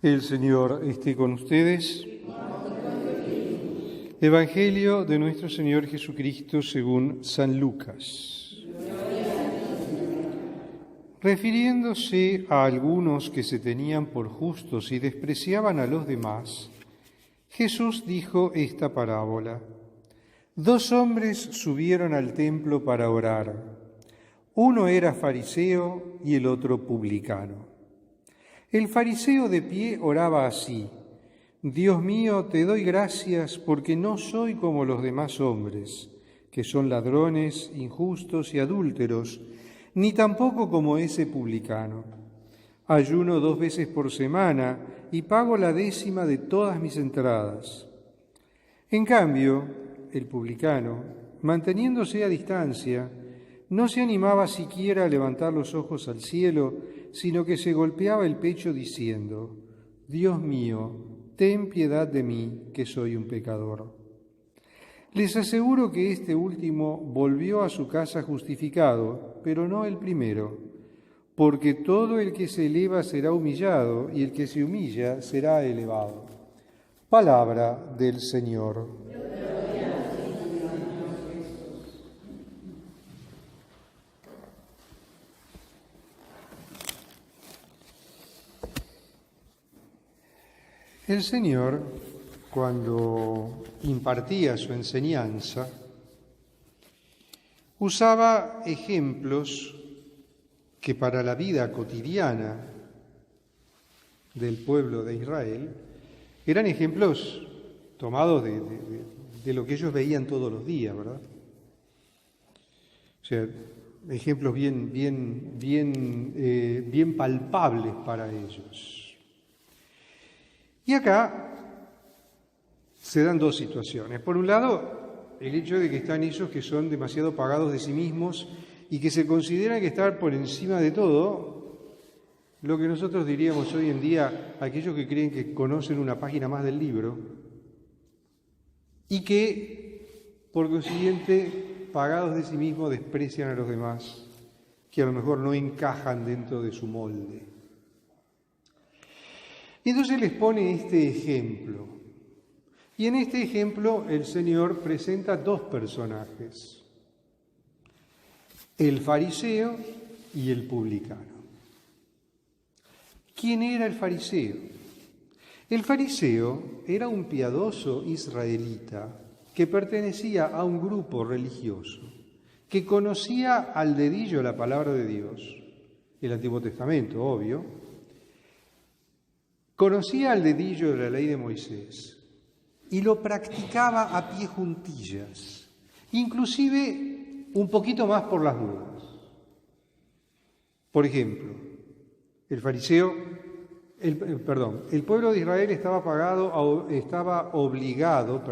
El Señor esté con ustedes. Evangelio de nuestro Señor Jesucristo según San Lucas. Refiriéndose a algunos que se tenían por justos y despreciaban a los demás, Jesús dijo esta parábola. 2 hombres subieron al templo para orar. Uno era fariseo y el otro publicano. El fariseo de pie oraba así: Dios mío, te doy gracias porque no soy como los demás hombres, que son ladrones, injustos y adúlteros, ni tampoco como ese publicano. Ayuno 2 veces por semana y pago la 10ª de todas mis entradas. En cambio, el publicano, manteniéndose a distancia, no se animaba siquiera a levantar los ojos al cielo, sino que se golpeaba el pecho diciendo: Dios mío, ten piedad de mí, que soy un pecador. Les aseguro que este último volvió a su casa justificado, pero no el primero, porque todo el que se eleva será humillado y el que se humilla será elevado. Palabra del Señor. El Señor, cuando impartía su enseñanza, usaba ejemplos que para la vida cotidiana del pueblo de Israel eran ejemplos tomados de lo que ellos veían todos los días, ¿verdad? O sea, ejemplos bien palpables para ellos. Y acá se dan 2 situaciones. Por un lado, el hecho de que están ellos que son demasiado pagados de sí mismos y que se consideran que están por encima de todo, lo que nosotros diríamos hoy en día, aquellos que creen que conocen una página más del libro y que, por consiguiente, pagados de sí mismos, desprecian a los demás, que a lo mejor no encajan dentro de su molde. Y entonces les pone este ejemplo. Y en este ejemplo el Señor presenta 2 personajes: el fariseo y el publicano. ¿Quién era el fariseo? El fariseo era un piadoso israelita que pertenecía a un grupo religioso, que conocía al dedillo la palabra de Dios, el Antiguo Testamento, obvio. Conocía al dedillo de la ley de Moisés y lo practicaba a pie juntillas, inclusive un poquito más por las dudas. Por ejemplo, el pueblo de Israel estaba obligado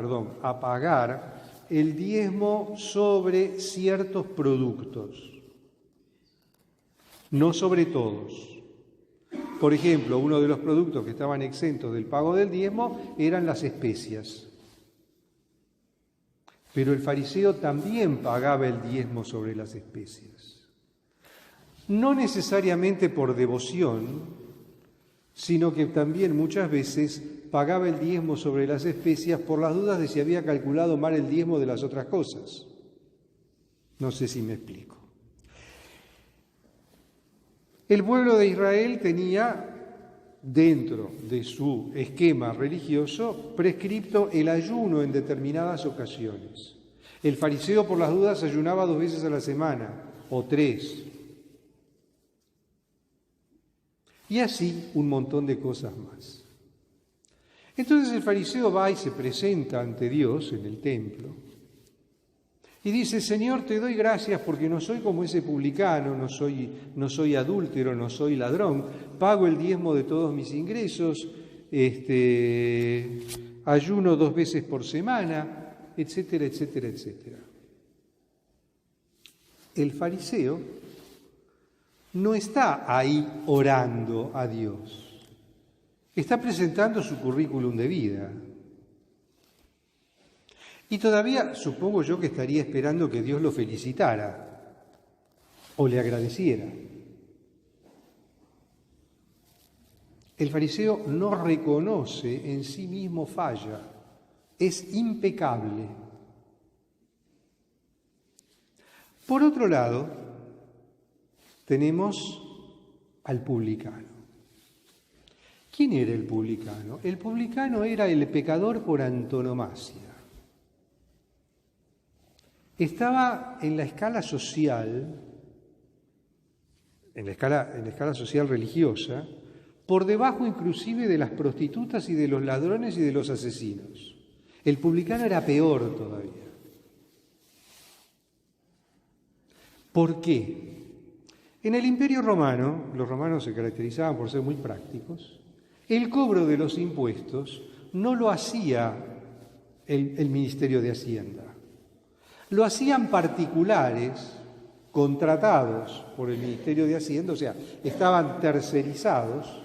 a pagar el diezmo sobre ciertos productos, no sobre todos. Por ejemplo, uno de los productos que estaban exentos del pago del diezmo eran las especias. Pero el fariseo también pagaba el diezmo sobre las especias. No necesariamente por devoción, sino que también muchas veces pagaba el diezmo sobre las especias por las dudas de si había calculado mal el diezmo de las otras cosas. No sé si me explico. El pueblo de Israel tenía, dentro de su esquema religioso, prescripto el ayuno en determinadas ocasiones. El fariseo, por las dudas, ayunaba 2 veces a la semana, o 3. Y así un montón de cosas más. Entonces el fariseo va y se presenta ante Dios en el templo y dice: Señor, te doy gracias porque no soy como ese publicano, no soy adúltero, no soy ladrón, pago el diezmo de todos mis ingresos, ayuno 2 veces por semana, etcétera, etcétera, etcétera. El fariseo no está ahí orando a Dios, está presentando su currículum de vida. Y todavía supongo yo que estaría esperando que Dios lo felicitara o le agradeciera. El fariseo no reconoce en sí mismo falla, es impecable. Por otro lado, tenemos al publicano. ¿Quién era el publicano? El publicano era el pecador por antonomasia. Estaba en la escala social, en la escala social religiosa, por debajo inclusive de las prostitutas y de los ladrones y de los asesinos. El publicano era peor todavía. ¿Por qué? En el Imperio Romano, los romanos se caracterizaban por ser muy prácticos, el cobro de los impuestos no lo hacía el Ministerio de Hacienda. Lo hacían particulares, contratados por el Ministerio de Hacienda, o sea, estaban tercerizados.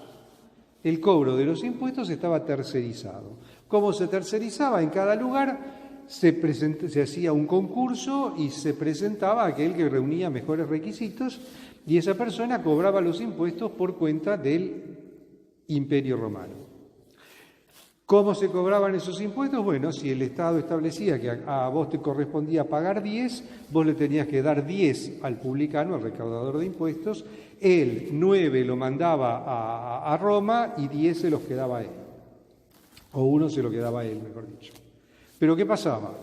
El cobro de los impuestos estaba tercerizado. ¿Cómo se tercerizaba? En cada lugar se hacía un concurso y se presentaba aquel que reunía mejores requisitos y esa persona cobraba los impuestos por cuenta del Imperio Romano. ¿Cómo se cobraban esos impuestos? Bueno, si el Estado establecía que a vos te correspondía pagar 10, vos le tenías que dar 10 al publicano, al recaudador de impuestos, él 9 lo mandaba a Roma y 10 se los quedaba a él. O 1 se lo quedaba a él, mejor dicho. Pero ¿qué pasaba?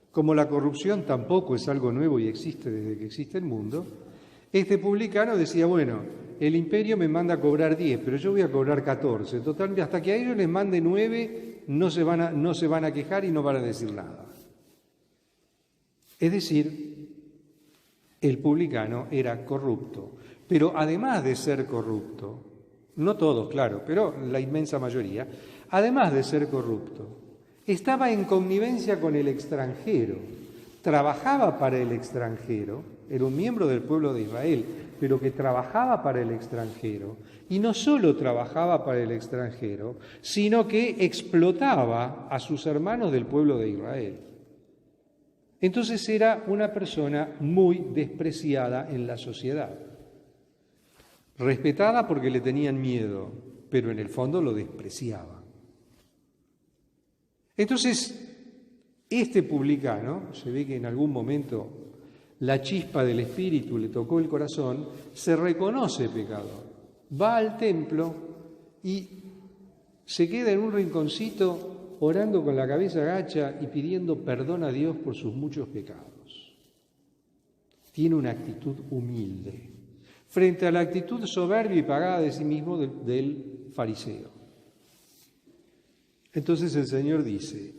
Como la corrupción tampoco es algo nuevo y existe desde que existe el mundo, este publicano decía, bueno, el imperio me manda a cobrar 10, pero yo voy a cobrar 14. Total, hasta que a ellos les mande 9, no se van a quejar y no van a decir nada. Es decir, el publicano era corrupto. Pero además de ser corrupto, no todos, claro, pero la inmensa mayoría, además de ser corrupto, estaba en connivencia con el extranjero, trabajaba para el extranjero, era un miembro del pueblo de Israel, pero que trabajaba para el extranjero, y no solo trabajaba para el extranjero, sino que explotaba a sus hermanos del pueblo de Israel. Entonces era una persona muy despreciada en la sociedad, respetada porque le tenían miedo, pero en el fondo lo despreciaban. Entonces, este publicano, se ve que en algún momento la chispa del espíritu le tocó el corazón, se reconoce pecador, va al templo y se queda en un rinconcito orando con la cabeza agacha y pidiendo perdón a Dios por sus muchos pecados. Tiene una actitud humilde frente a la actitud soberbia y pagada de sí mismo del fariseo. Entonces el Señor dice,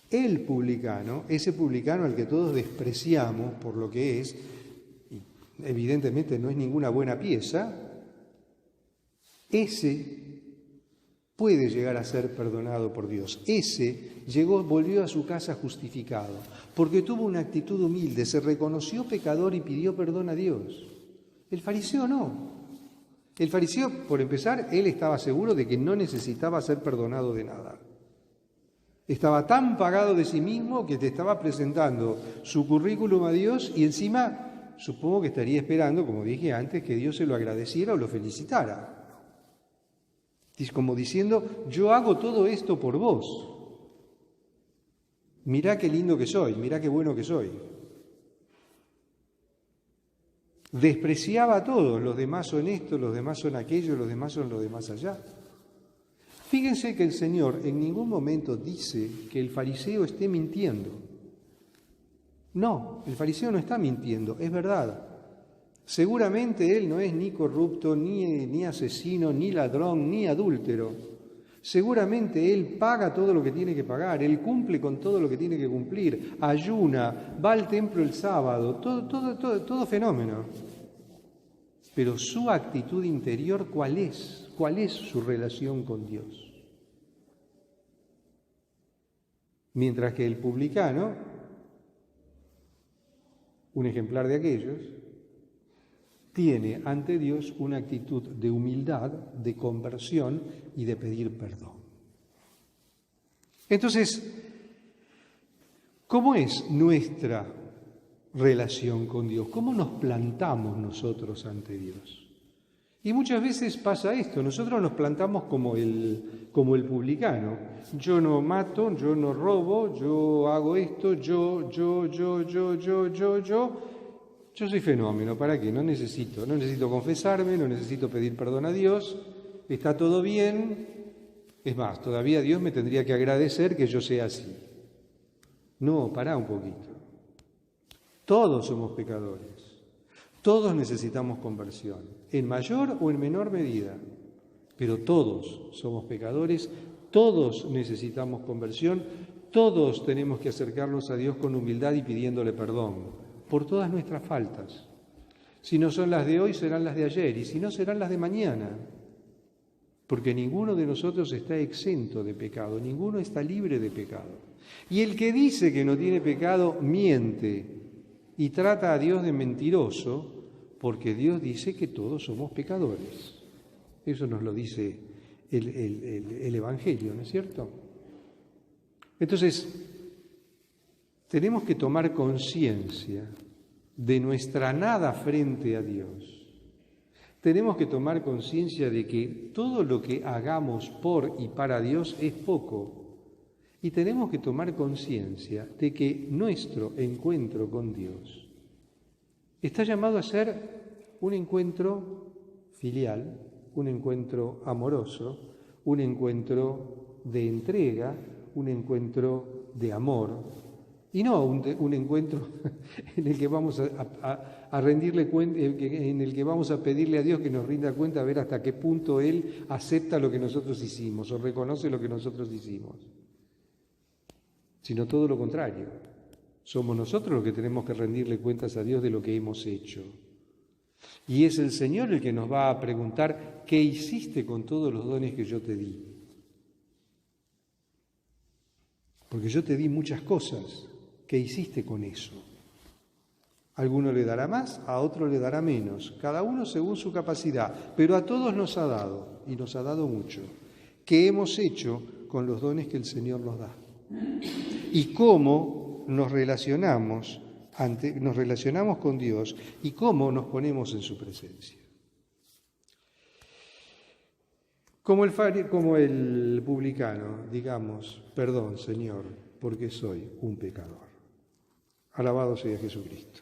el publicano, ese publicano al que todos despreciamos por lo que es, y evidentemente no es ninguna buena pieza, ese puede llegar a ser perdonado por Dios. Ese volvió a su casa justificado, porque tuvo una actitud humilde, se reconoció pecador y pidió perdón a Dios. El fariseo no. El fariseo, por empezar, él estaba seguro de que no necesitaba ser perdonado de nada. Estaba tan pagado de sí mismo que te estaba presentando su currículum a Dios y encima supongo que estaría esperando, como dije antes, que Dios se lo agradeciera o lo felicitara. Es como diciendo, yo hago todo esto por vos. Mirá qué lindo que soy, mirá qué bueno que soy. Despreciaba a todos, los demás son esto, los demás son aquello, los demás son los demás allá. Fíjense que el Señor en ningún momento dice que el fariseo esté mintiendo. No, el fariseo no está mintiendo, es verdad. Seguramente él no es ni corrupto, ni asesino, ni ladrón, ni adúltero. Seguramente él paga todo lo que tiene que pagar, él cumple con todo lo que tiene que cumplir, ayuna, va al templo el sábado, todo fenómeno. Pero su actitud interior, ¿cuál es? ¿Cuál es su relación con Dios? Mientras que el publicano, un ejemplar de aquellos, tiene ante Dios una actitud de humildad, de conversión y de pedir perdón. Entonces, ¿cómo es nuestra relación con Dios? ¿Cómo nos plantamos nosotros ante Dios? Y muchas veces pasa esto, nosotros nos plantamos como el publicano. Yo no mato, yo no robo, yo hago esto, yo soy fenómeno, ¿para qué? No necesito confesarme, no necesito pedir perdón a Dios, está todo bien. Es más, todavía Dios me tendría que agradecer que yo sea así. No, pará un poquito. Todos somos pecadores. Todos necesitamos conversión, en mayor o en menor medida, pero todos somos pecadores, todos necesitamos conversión, todos tenemos que acercarnos a Dios con humildad y pidiéndole perdón por todas nuestras faltas. Si no son las de hoy, serán las de ayer, y si no, serán las de mañana, porque ninguno de nosotros está exento de pecado, ninguno está libre de pecado. Y el que dice que no tiene pecado, miente y trata a Dios de mentiroso, porque Dios dice que todos somos pecadores. Eso nos lo dice el Evangelio, ¿no es cierto? Entonces, tenemos que tomar conciencia de nuestra nada frente a Dios. Tenemos que tomar conciencia de que todo lo que hagamos por y para Dios es poco. Y tenemos que tomar conciencia de que nuestro encuentro con Dios está llamado a ser un encuentro filial, un encuentro amoroso, un encuentro de entrega, un encuentro de amor, y no un encuentro en el que vamos a rendirle cuenta, en el que vamos a pedirle a Dios que nos rinda cuenta a ver hasta qué punto Él acepta lo que nosotros hicimos o reconoce lo que nosotros hicimos, sino todo lo contrario. Somos nosotros los que tenemos que rendirle cuentas a Dios de lo que hemos hecho. Y es el Señor el que nos va a preguntar, ¿qué hiciste con todos los dones que yo te di? Porque yo te di muchas cosas. ¿Qué hiciste con eso? A alguno le dará más, a otro le dará menos, cada uno según su capacidad, pero a todos nos ha dado, y nos ha dado mucho. ¿Qué hemos hecho con los dones que el Señor nos da? Y cómo nos relacionamos con Dios y cómo nos ponemos en su presencia. Como el publicano, digamos, perdón, Señor, porque soy un pecador. Alabado sea Jesucristo.